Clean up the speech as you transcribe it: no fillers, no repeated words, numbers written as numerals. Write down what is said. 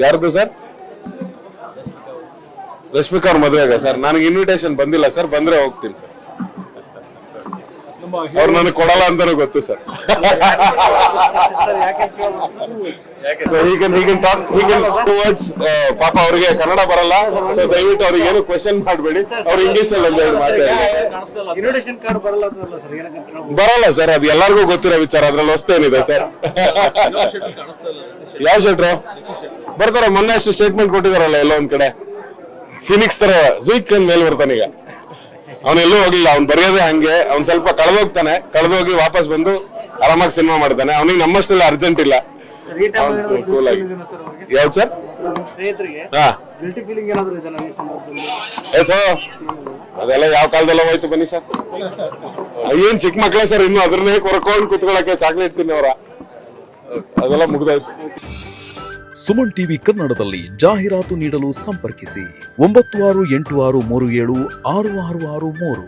ಯಾರ್ದು ಸರ್? ರಶ್ಮಿಕಾ ಅವ್ರ ಮದುವೆಗ ಸರ್? ನನಗೆ ಇನ್ವಿಟೇಷನ್ ಬಂದಿಲ್ಲ ಸರ್, ಬಂದ್ರೆ ಹೋಗ್ತೀನಿ ಸರ್. ಅವ್ರು ನನಗೆ ಕೊಡಲ್ಲ ಅಂತಾನು ಗೊತ್ತು ಸರ್. ಪಾಪ ಅವ್ರಿಗೆ ಕನ್ನಡ ಬರಲ್ಲ, ಸೊ ದಯವಿಟ್ಟು ಅವ್ರಿಗೆ ಏನು ಕ್ವೆಶನ್ ಮಾಡಬೇಡಿ. ಅವ್ರು ಇಂಗ್ಲಿಷ್ ಅಲ್ಲಿ ಬರಲ್ಲ ಸರ್, ಅದು ಎಲ್ಲರಿಗೂ ಗೊತ್ತಿರೋ ವಿಚಾರ, ಅದ್ರಲ್ಲಿ ಹೊಸ್ತೇನಿದೆ ಸರ್. ಯಾವ ಶೆಟ್ರು ಬರ್ತಾರ? ಮೊನ್ನೆ ಅಷ್ಟು ಸ್ಟೇಟ್ಮೆಂಟ್ ಕೊಟ್ಟಿದಾರಲ್ಲ ಎಲ್ಲ ಒಂದ್ ಕಡೆ, ಫಿನಿಕ್ಸ್ ತರ ಜೂಕ್ ಮೇಲೆ ಬರ್ತಾನೆ. ಈಗ ಅವನೆಲ್ಲೂ ಹೋಗಿಲ್ಲ, ಅವ್ನು ಬರೆಯೋದೇ ಹಂಗೆ. ಅವ್ನು ಸ್ವಲ್ಪ ಕಳೆದೋಗ್ತಾನೆ, ಕಳೆದೋಗಿ ವಾಪಸ್ ಬಂದು ಆರಾಮಾಗಿ ಸಿನಿಮಾ ಮಾಡ್ತಾನೆ. ಅವನಿಗೆ ನಮ್ಮಷ್ಟೆಲ್ಲ ಅರ್ಜೆಂಟ್ ಇಲ್ಲ. ಕೂಲ್ ಆಗಿ. ಯಾವ್ದು ಸರ್? ಹಾ, ಅದೆಲ್ಲ ಯಾವ ಕಾಲದೆಲ್ಲ ಹೋಯ್ತು ಬನ್ನಿ ಸರ್. ಏನ್ ಚಿಕ್ಕ ಮಕ್ಕಳೇ ಸರ್, ಇನ್ನು ಅದ್ರನ್ನೇ ಕೊರ್ಕೊಂಡು ಕುತ್ಕೊಳಕ್ಕೆ ಚಾಕ್ಲೇಟ್ ತಿನ್ನೋರ, ಅದೆಲ್ಲ ಮುಗ್ದಾಯ್ತು. ಸುಮನ್ ಟಿವಿ ಕನ್ನಡದಲ್ಲಿ ಜಾಹೀರಾತು ನೀಡಲು ಸಂಪರ್ಕಿಸಿ 9686376663.